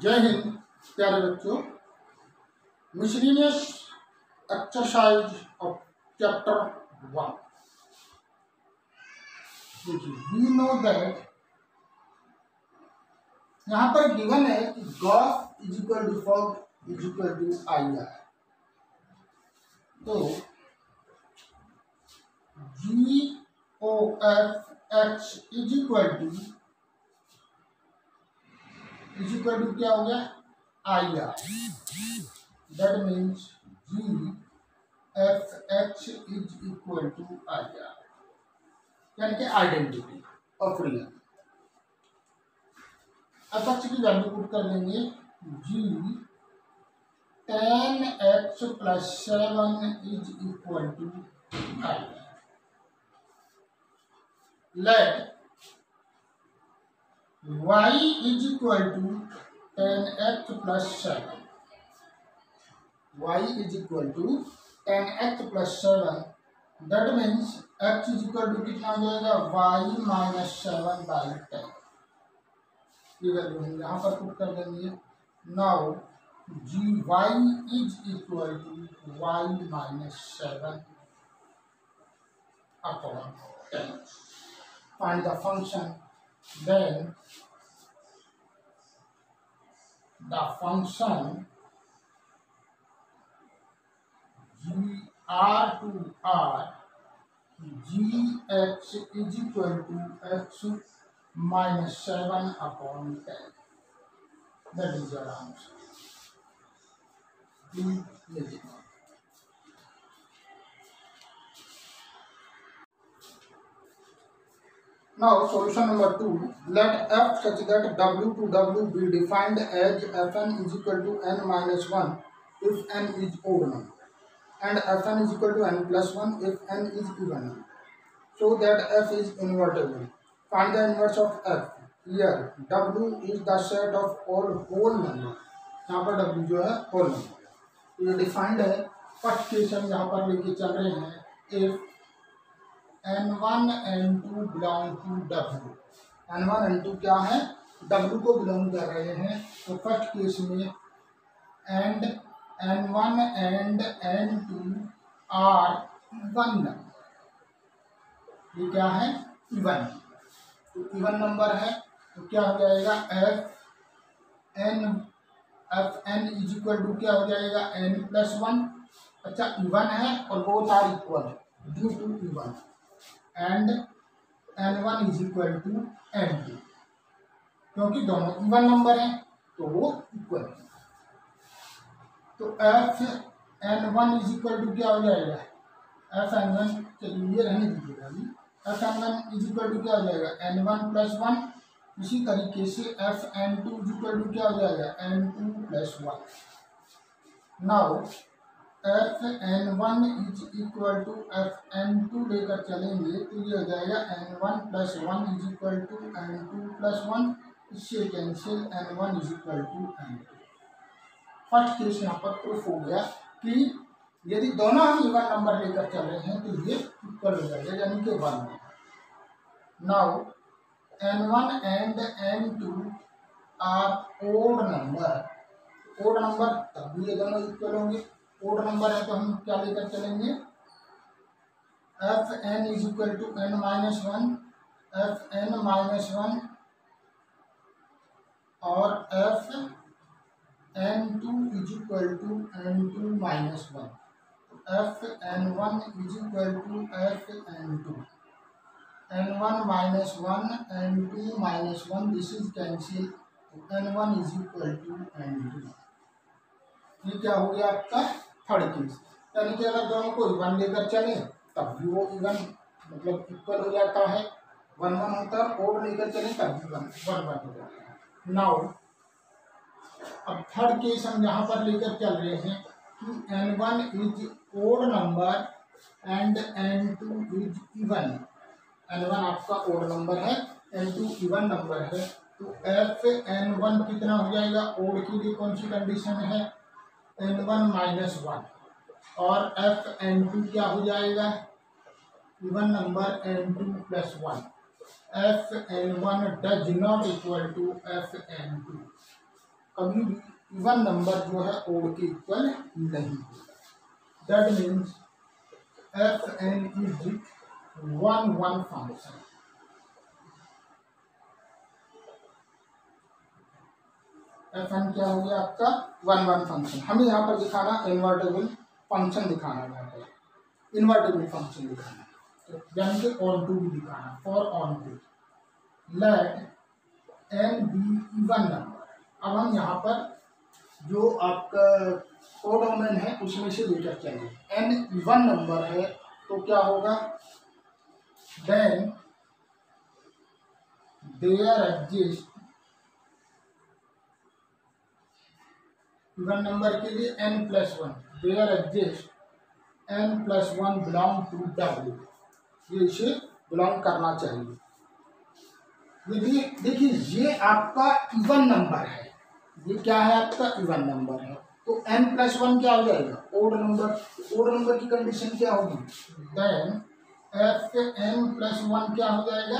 जय हिंद प्यारे बच्चों। Miscellaneous exercise of chapter 1। We know that यहाँ पर गिवन है कि g o f is equal to f o g is equal to I R. तो g o f x is equal to क्या हो गया I R. That means g f x is equal to I R, यानी कि identity of real. F x की value put कर देंगे g tan x plus 7 is equal to I R. Let y is equal to tan x plus 7। y is equal to tan x plus 7। That means x is equal to कितना हो जाएगा y minus 7/10। ये value हम यहाँ पर put कर देंगे। Now G Y is equal to y minus 7/10। Find the function. Then the function g r to r g x is equal to x minus 7/10. That is your answer. Now solution number 2. Let f such that w to w be defined as fn is equal to n minus 1 if n is odd number and fn is equal to n plus 1 if n is even number, so that f is invertible. Find the inverse of f. Here w is the set of all whole number. यहाँ पर w जो है whole number। ये defined है। First case हम यहाँ पर लेके चल रहे हैं if n1 n2 belong to w। n1 n2 क्या है w को बिलोंग कर रहे हैं। तो फर्स्ट केस में and n1 and n2 are even number. ये क्या है इवन। तो इवन नंबर है तो क्या हो जाएगा F N is equal to क्या हो जाएगा n प्लस 1। अच्छा इवन है और both are equal due to even and n1 is equal to n2, क्योंकि दोनों इवन नंबर हैं तो वो इक्वल है। तो F n1 is equal to क्या हो जाएगा एफ n1, चलिए ये रहने दीजिएगा अभी। F n1 is equal to क्या हो जाएगा n1 प्लस 1। इसी तरीके से F n2 is equal to क्या हो जाएगा n2 plus 1। Now F n1 is equal to F n2 लेकर चलेंगे तो ये हो जाएगा n1 plus 1 is equal to n2 plus 1। इससे cancel n1 is equal to n2। First case यहाँ पर प्रूफ हो गया कि यदि दोनों हम इवन नंबर लेकर चल रहे हैं तो ये इक्वल हो जाएगा, यानी कि 1। Now n1 and n2 are odd number. Odd number तब भी ये दोनों इक्वल होंगे। ओड नंबर है तो हम क्या लेकर चलेंगे F N is equal to n minus 1 F N minus 1 और F n2 is equal to n2 minus 1। F n1 is equal to F n2 n1 minus 1 n2 minus 1। This is cancel n1 is equal to n2। ये क्या हो गया आपका third case. यानी कि अगर दोनों को इवन लेकर चले तब भी वो इवन मतलब इक्वल हो जाता है, 1 1 होता है। ओड लेकर चले तब भी 1 1 हो जाता है। नाउ अब थर्ड केस हम यहाँ पर लेकर चल रहे हैं कि n1 is odd number and n2 is even. n1 आपका ओड नंबर है, n2 इवन नंबर है। तो एफ n1 कितना हो जाएगा ओड के लिए कौन सी कंडीशन है n1 माइनस 1 और एफ n2 क्या हो जाएगा even number n2 plus 1। F n1 does not equal to F n2। कभी भी इवन नंबर जो है ओड के इक्वल नहीं होगा। That means f N is one one function. F n क्या हो गया आपका वन वन फंक्शन। हमें यहाँ पर दिखाना इन्वर्टेबल फंक्शन दिखाना, यहाँ पर इन्वर्टेबल फंक्शन दिखाना, यानी कि ऑन टू भी दिखाना। For onto let n be even number. अब हम यहाँ पर जो आपका कोडोमेन है उसमें से लेकर चलिए। एन इवन नंबर है तो क्या होगा, then there exist, even number के लिए n plus one, there exist n plus one belong to W, ये इसे बिलोंग करना चाहिए। यदि देखिए ये आपका इवन नंबर है, ये क्या है आपका इवन नंबर है, तो n प्लस वन क्या हो जाएगा ओड नंबर। ओड नंबर की कंडीशन क्या होगी, then f n plus one क्या हो जाएगा।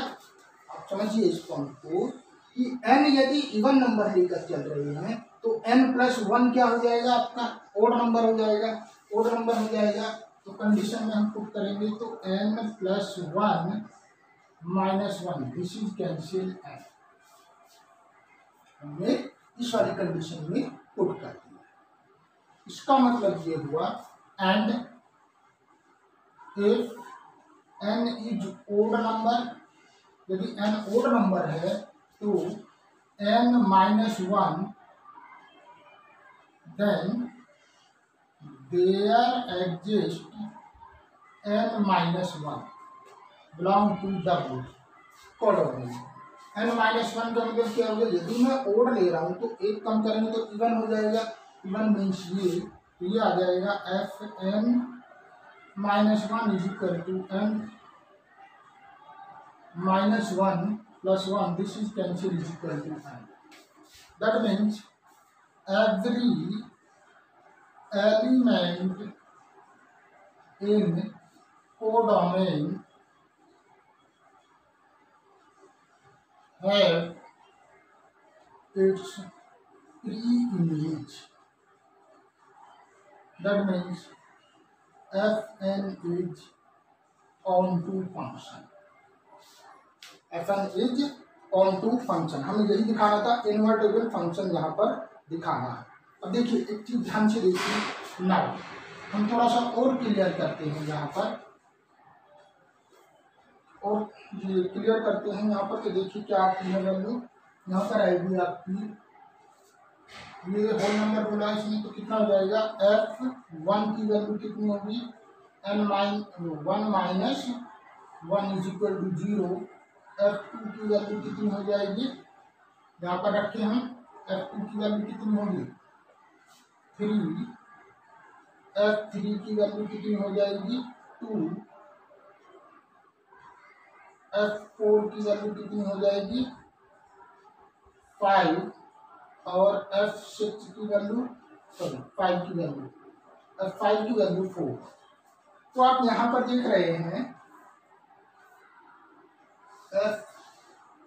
आप समझिए इस पॉइंट को कि n यदि इवन नंबर लेकर चल रहे हैं तो n प्लस वन क्या हो जाएगा आपका ओड नंबर हो जाएगा। ओड नंबर हो जाएगा तो कंडीशन में हम पुट करेंगे तो n plus one minus one, this is cancel n। हमने इस वाली कंडीशन में पुट कर दिया। इसका मतलब ये हुआ and if n is odd number, यदि n ओड नंबर है तो n minus one, then there exists n minus one belong to W codomain. n minus one का मतलब क्या होगा, यदि मैं ओड ले रहा हूं तो एक कम करेंगे तो इवन हो जाएगा। इवन मीन्स ये आ जाएगा F N minus one is equal to n minus one plus one, this is cancel is equal to n। That means every element in codomain have its pre-image. That means Fn is onto function. Fn is onto function। हमें यही दिखाना था, invertible function यहाँ पर दिखाना है। अब देखिए एक चीज ध्यान से देखिए, नाउ हम थोड़ा सा और क्लियर करते हैं यहाँ पर, और ये क्लियर करते हैं यहाँ पर। तो देखिए क्या आती है वैल्यू, यहाँ पर आएगी आपकी, ये होल नंबर बोला है इसमें, तो कितना हो जाएगा एफ वन की वैल्यू कितनी होगी n one minus one is equal to zero. F two की वैल्यू कितनी हो जाएगी, यहाँ पर रखे हम, एफ टू की वैल्यू कितनी होगी थ्री। एफ थ्री की वैल्यू कितनी हो जाएगी टू। एफ फोर की वैल्यू कितनी हो जाएगी फाइव, और एफ सिक्स की वैल्यू सॉरी फाइव की वैल्यू, एफ फाइव की वैल्यू फोर। तो आप यहाँ पर देख रहे हैं एफ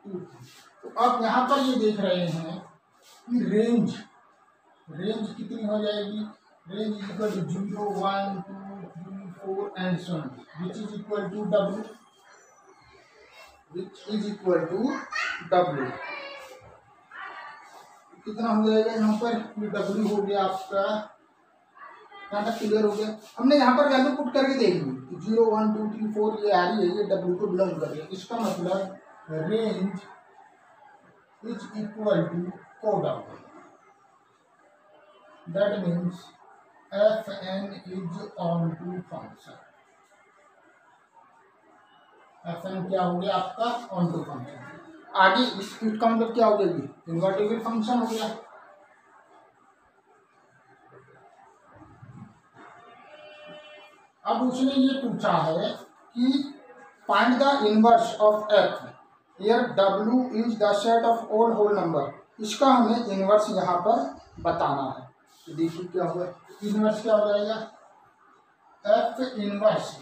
टू, तो आप यहाँ पर ये देख रहे हैं कि रेंज कितनी हो जाएगी, range is equal to 0 1 2 3 4 and so on, which is equal to W, which is equal to W। कितना हो जाएगा यहाँ पर, ये W हो गया आपका, यहाँ तक क्लियर हो गया। हमने यहाँ पर वैल्यू पुट करके देख ली, 0 1 2 3 4 ये आ रही है, ये W को बिलोंग कर रही है। इसका मतलब range is equal to codomain. That means Fn is onto function। Fn क्या हो गया आपका onto function। आगे इसका मतलब क्या हो जाएगी, इन्वर्टेबल फंक्शन हो गया। अब उसने ये पूछा है कि find the inverse of f, here W is the set of all whole number। इसका हमें इनवर्स यहाँ पर बताना है। तो देखिए क्या होगा, इनवर्स क्या हो जाएगा एफ इनवर्स।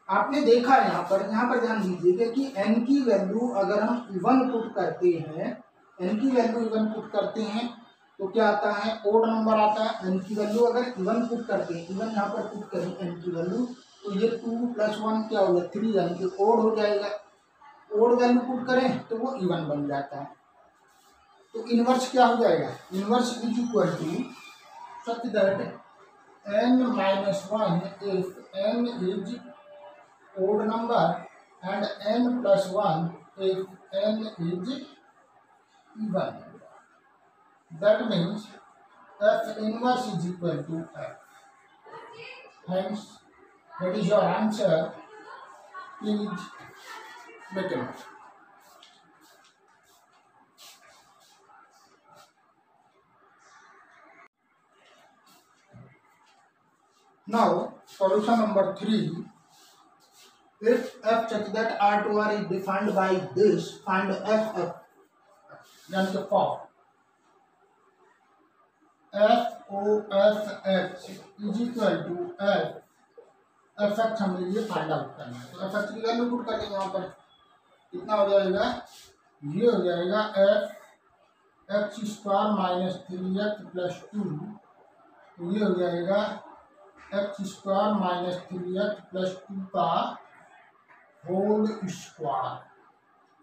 आपने देखा यहाँ पर ध्यान दीजिएगा कि n की वैल्यू अगर हम इवन पुट करते हैं, n की वैल्यू इवन पुट करते हैं तो क्या आता है, ओड नंबर आता है। एन की वैल्यू अगर इवन पुट करते हैं, इवन यहाँ पर पुट करें एन की वैल्यू, तो ये 2 + 1 क्या हो गया 3, यानी कि ओड हो जाएगा। ओड वैल्यू पुट करें तो वो इवन बन जाता है। तो इनवर्स क्या हो जाएगा, inverse is equal to such that n-1 if n is odd number and n+1 if n is even number. That means f inverse is equal to f. Hence, that is your answer. Please make a note. Now, solution number 3. If f such that R2R is defined by this, find f of, यानी कि for f o f x is equal to f x हमें ये find out करना है। तो f x की value put करेंगे यहाँ पर, कितना हो जाएगा, ये हो जाएगा f(x² - 3x + 2), तो ये हो जाएगा x² - 3x + 2 का होल स्क्वायर,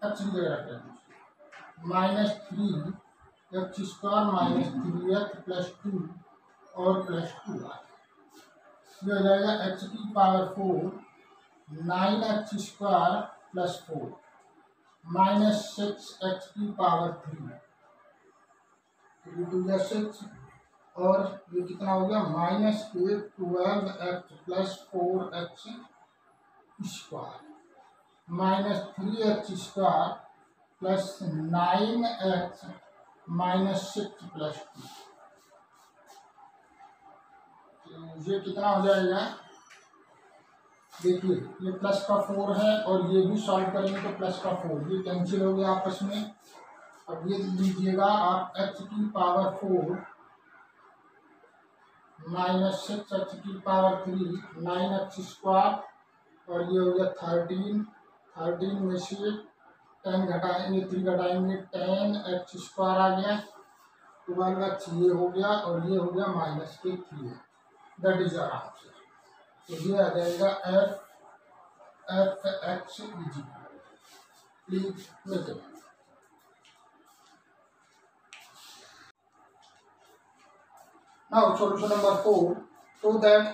x की जगह रख लेंगे, -3 x² - 3x + 2 और +2 ये हो जाएगा x⁴ 9x² + 4 -6x⁴, 3 2 6, और ये कितना हो गया -8 12x + 4x² -3x² + 9x -6 + 2, ये कितना हो जाएगा, देखिए ये प्लस का 4 है और ये भी सॉल्व करेंगे तो प्लस का 4, ये कैंसिल हो गया आपस में। अब ये लीजिएगा आप x⁴ -6x⁴ 9x² और ये हो गया 13 में से 10 घटाएंगे, 3 घटाएंगे 10x² आ गया, 12x ये हो गया और ये हो गया -3। That is our answer. तो ये आ जाएगा f x is equal, please make it. Now solution number 4. So that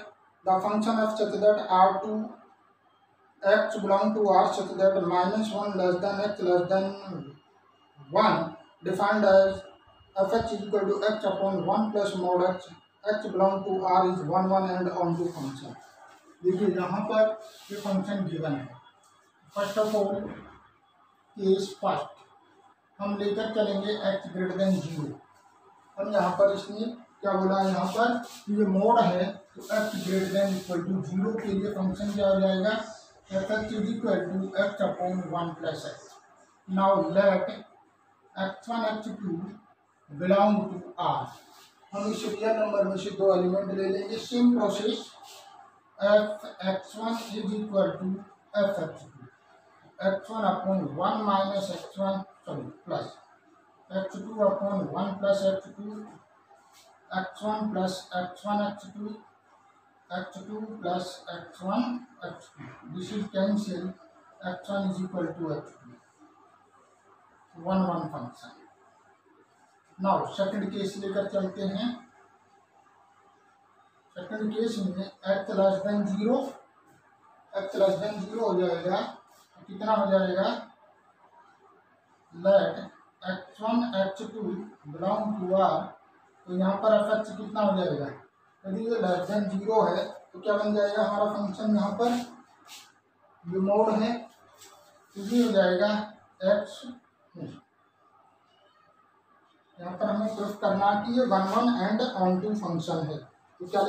the function f such that R2 x belong to R such that -1 less than x less than 1 defined as f(x) is equal to x upon 1 plus mod x, x belong to R is 1 1 and on to function। देखिए यहाँ पर ये function given है। First of all case first हम लेकर चलेंगे x > 0। हम यहाँ पर इसने क्या बोला, यहाँ पर ये मोड है तो x > 0 के लिए फंक्शन क्या हो जाएगा, f(x) is equal to x upon 1 plus x। Now let x1 x2 belong to R। हम इस रियल नंबर में से 2 एलिमेंट ले लेंगे। Same process, f(x1) is equal to f(x2), x1 upon 1 minus x1 plus x2 upon 1 plus x2, x1 plus x1 x2, x2 plus x1 x2, this is cancel, x1 is equal to x2, 1 1 function. Now second case लेकर चलते हैं। Second case में x <0, x <0 हो जाएगा, कितना हो जाएगा, late x1 x2 belong to R, तो यहाँ पर f(x) कितना हो जाएगा, यदि ये <0 है तो क्या बन जाएगा हमारा फंक्शन, यहाँ पर ये मोड है तो ये हो जाएगा x, यहाँ पर हमें प्रूफ करना कि ये 1 1 एंड ऑन टू फंक्शन है। तो क्या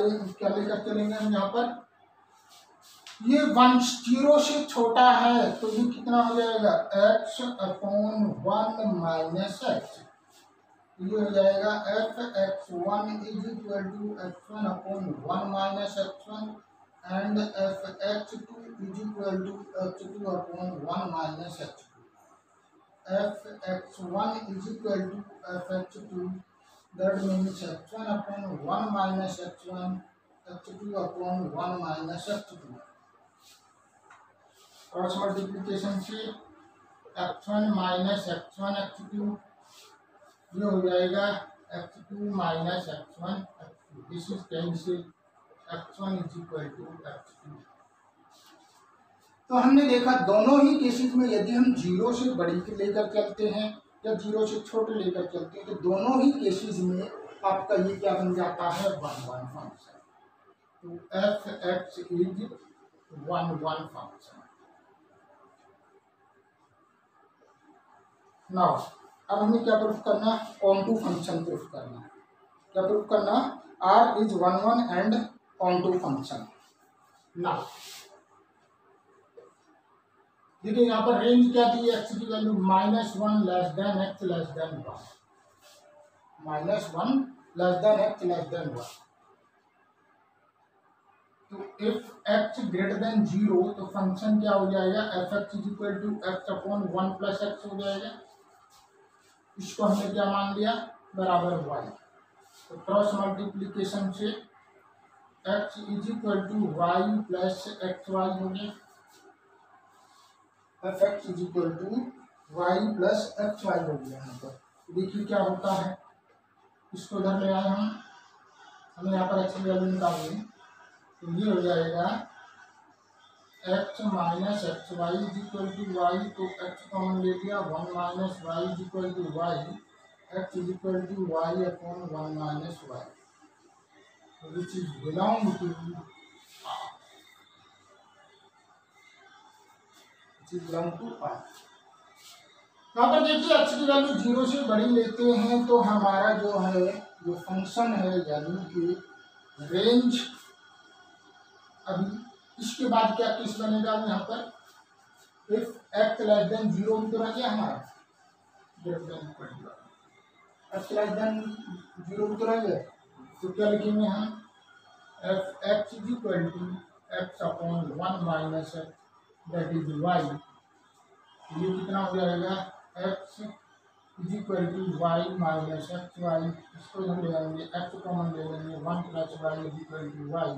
लेकर चलेंगे हम, यहाँ पर ये 1 0 से छोटा है तो ये कितना हो जाएगा, x upon 1 minus x, ये हो जाएगा f(x1) is equal to x1 upon 1 minus x1 and f(x2) is equal to x2 upon 1 minus x2। f(x1) is equal to f(x2) that means x1 upon 1 minus x1 x2 upon 1 minus x2 cross multiplication से x1 minus x1 x2 ये हो जाएगा x2 minus x1 x2 this is cancel x1 is equal to x2। तो हमने देखा दोनों ही cases में यदि हम जीरो से बड़ी के लेकर चलते हैं या जीरो से छोटे लेकर चलते हैं तो दोनों ही केसेस में आपका ये क्या बन जाता है 1 1 फंक्शन। तो F x is 1 1 function. Now अब हमें क्या प्रूफ करना, ऑन टू फंक्शन प्रूफ करना। क्या प्रूफ करना, R is 1 1 and onto function. Now देखिए यहाँ पर रेंज क्या दी है, एक्स की value -1 less than x less than 1, -1 less than x less than 1। तो इफ एक्स ग्रेटर देन 0 तो फंक्शन क्या हो जाएगा, f x is equal to x upon 1 plus x हो जाएगा। इसको हमने क्या मान लिया, बराबर वाई। तो क्रॉस मल्टीप्लीकेशन से x is equal to y plus x y हो गया। F x is equal to y plus x y हो गया। यहाँ पर देखिए क्या होता है, इसको इधर ले आए हमें यहाँ पर एक्स की वैल्यू निकालनी। तो ये हो जाएगा x minus x y is equal to y, तो एक्स कॉमन ले लिया, 1 minus y is equal to y, x is equal to y upon 1 minus y which is belong to belong to R. यहाँ पर देखिए x की value 0 से बड़ी लेते हैं तो हमारा जो है जो फंक्शन है यानी कि रेंज, अभी इसके बाद क्या केस बनेगा यहाँ पर, इफ एक्स लेस देन 0 तो रह गया हमारा, एक्स लेस देन 0 तो रह गया। तो क्या लिखेंगे हम, f x is equal to x upon 1 minus x that is y. ये कितना हो जाएगा, x is equal to y minus x y. इसको हम ले आएंगे, एक्स कॉमन ले लेंगे, 1 plus y is equal to y,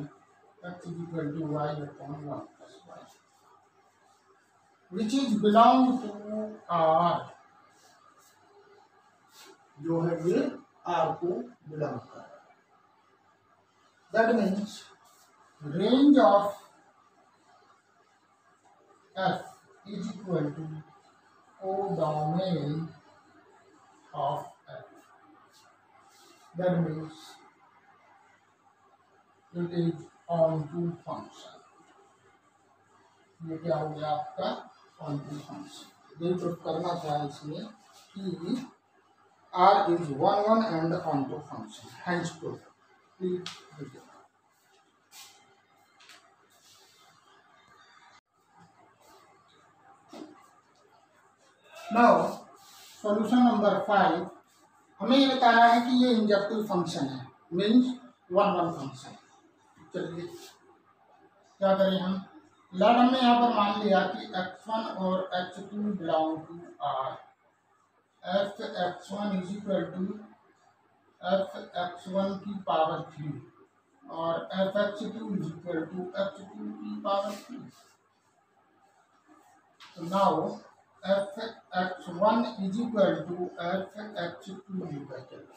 x is equal to y upon 1 plus y which is belong to R. जो है ये आर को बिलोंग कर रहा है। That means range of F is equal to codomain of f. That means it is onto function. ये क्या हो गया आपका onto function। ये प्रूफ करना था इसमें कि R is 1 1 and onto function, hence proof। Please देखिए। नाउ सॉल्यूशन नंबर 5, हमें ये बताना है कि ये इंजेक्टिव फंक्शन है, मीन्स 1 1 फंक्शन। चलिए क्या करें हम, लेट हमने यहाँ पर मान लिया कि x1 और x2 belong to R। F x1 is equal to f x1 की पावर 3 और F x2 is equal to x2 की पावर 3। तो now f x1 is equal to f x2 लिखा चलो।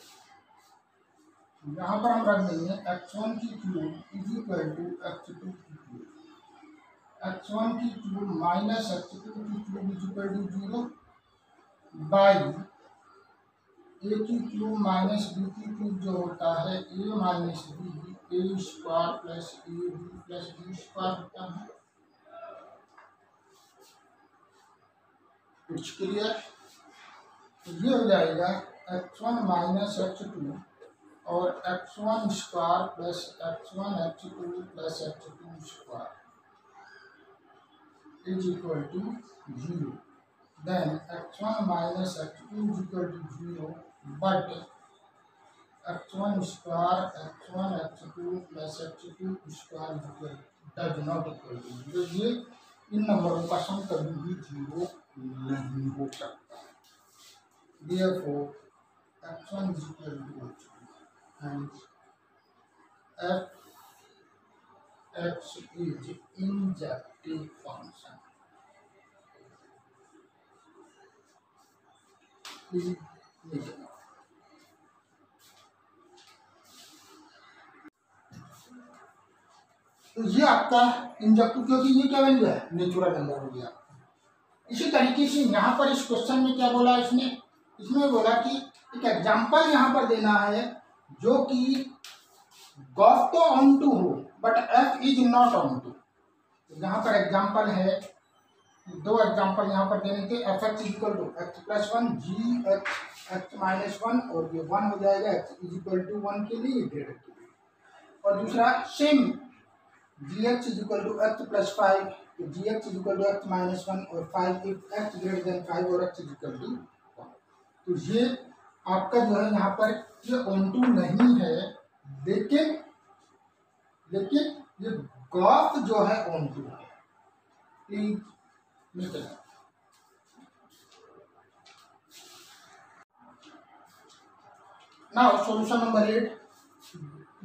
यहाँ पर हम रख देंगे x1 की cube is equal to x2 की क्यूब, x1 की क्यूब माइनस x2 की cube is equal to 0 by A की क्यूब माइनस बी की क्यूब जो होता है A minus B, A square plus A B plus B square होता है। It's clear. तो ये हो जाएगा x1 माइनस x2 और x1 square plus x1 x2 plus x2 square is equal to 0। Then x1 minus x2 is equal to 0 but x1 square x1 x2 plus x2 square does not equal to 0। ये इन नंबरों का सम कभी भी 0 नहीं हो सकता। Therefore x1 is equal to and fx is injective function. तो ये आपका इंजेक्टिव, क्योंकि ये क्या बन गया, नेचुरल नंबर हो गया। इसी तरीके से यहाँ पर इस क्वेश्चन में क्या बोला इसमें बोला कि एक एग्जांपल यहाँ पर देना है जो कि गॉफ तो ऑन टू हो but f is not onto. यहाँ पर एग्जांपल है, दो एग्जांपल यहाँ पर देने थे। F x equal to x plus one g x minus one, और ये वन हो जाएगा x is equal to one के लिए, ग्रेटर के लिए। और दूसरा same g x is equal to x plus five, तो g x is equal to x minus one और five if x greater than five और x is equal to one. तो ये आपका जो है यहाँ पर ये ऑन टू नहीं है, लेकिन ये गॉफ जो है ऑन टू है। Now solution number 8,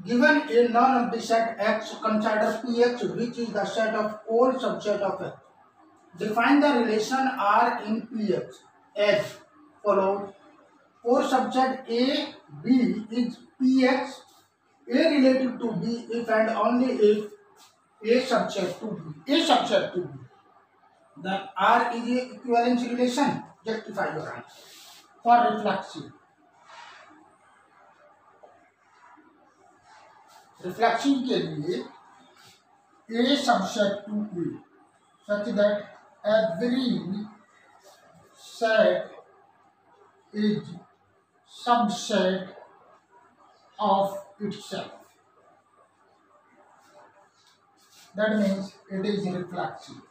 given a non-empty set X, consider Px which is the set of all subset of X. Define the relation R in Px as follows. For subset A, B is Px A relative to B if and only if A subset to B, then R is a equivalence relation. Justify your answer. For reflexive के लिए A subset to A such that every set is subset of itself. That means it is reflexive.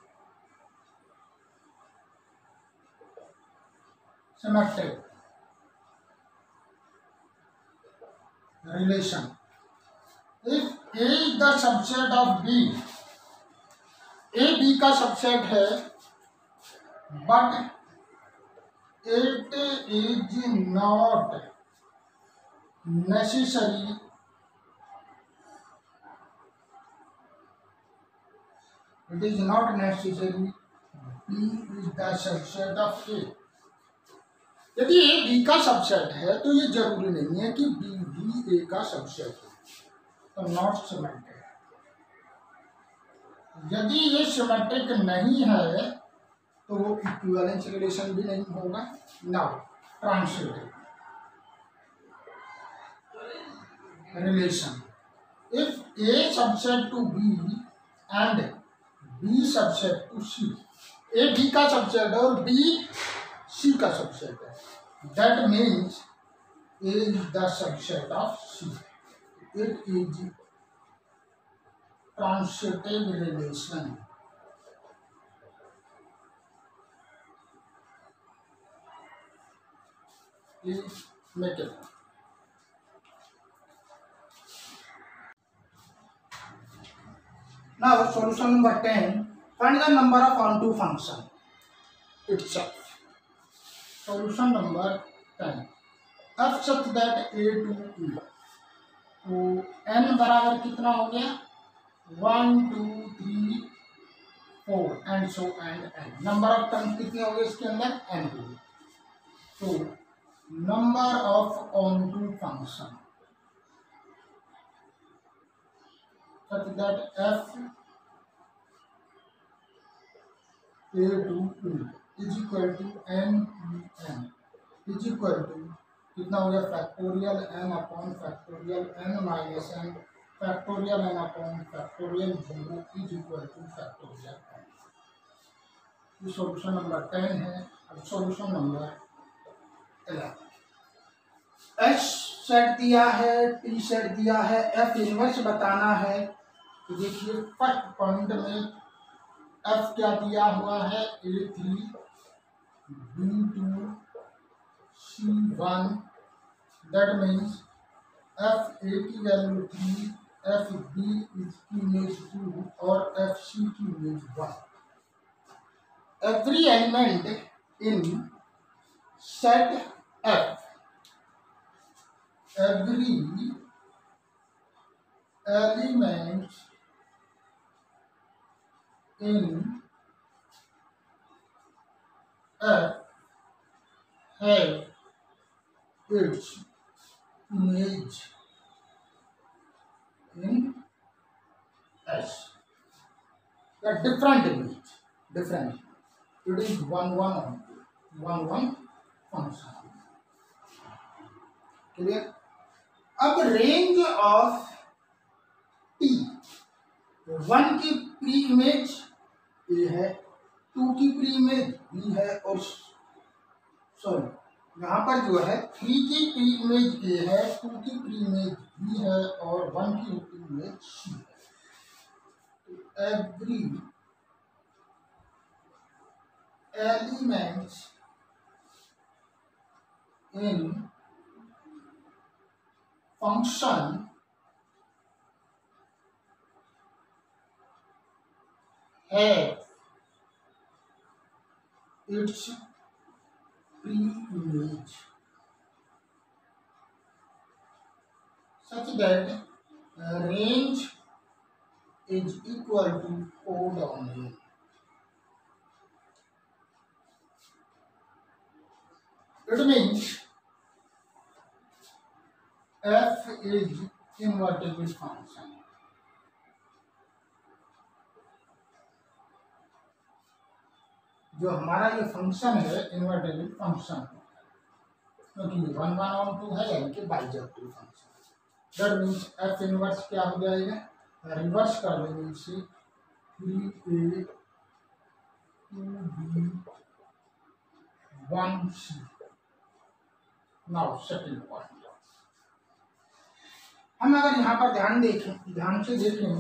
Symmetric relation. If A is the subset of B, A B का subset है, but it is not necessary B is the subset of A. यदि A B का subset है तो ये जरूरी नहीं है कि B भी A का सबसेट है, तो नॉट सिमेट्रिक। यदि ये सिमेट्रिक नहीं है तो वो इक्विवेलेंस रिलेशन भी नहीं होगा। Now transitive relation, if A subset to B and B subset to C, A B का सबसेट है और B C का सबसेट है, that means A is the subset of C. It is transitive relation. Please make it. Now solution number 10. Find the number of onto function itself. Solution number 10. F such that A to E. तो n बराबर कितना हो गया, 1 2 3 4 and so and n। Number of terms कितने हो गए इसके अंदर, n हो गए। तो number of onto function such that f A to E is equal to n is equal to कितना हो गया, factorial n upon factorial n minus n factorial n upon factorial 0 is equal two factorial n। ये solution number 10 है। अब solution number 11, h set दिया है, t set दिया है, f इनवर्स बताना है। तो देखिए फर्स्ट पॉइंट में f क्या दिया हुआ है, a3 b2 C1, that means f a की वैल्यू 3, f b की इमेज 2 और f c की image 1। Every element in set f every element in F have its image in S. The different image, different. It is one function. Clear? अब range of T, 1 की pre image A है, 2 की pre image B है, और sorry यहाँ पर जो है 3 की प्री इमेज ए है, 2 की प्री इमेज बी है और 1 की प्री इमेज सी है। Every element in function have its pre-image such that range is equal to code only. It means f is invertible function. जो हमारा ये फंक्शन है इन्वर्टेबल फंक्शन, क्योंकि 1 1 और 2 है यानी कि bijective function. That means F inverse क्या हो जाएगा, रिवर्स कर देंगे इसे 3a 2b 1c। Now second point, हम अगर यहाँ पर ध्यान से देखें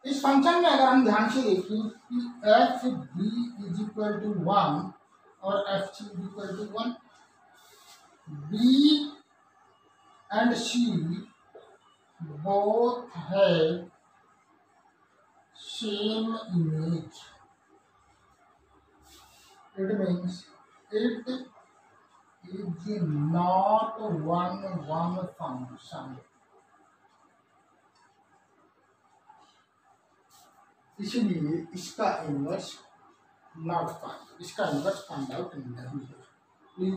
इस फंक्शन में, अगर हम ध्यान से देखें कि f b is equal to 1 और f c is equal to 1, b and c both have same image, it means it is not one function. इसलिए इसका इनवर्स नॉट फाइंड, इसका इनवर्स फाइंड आउट नहीं है। प्लीज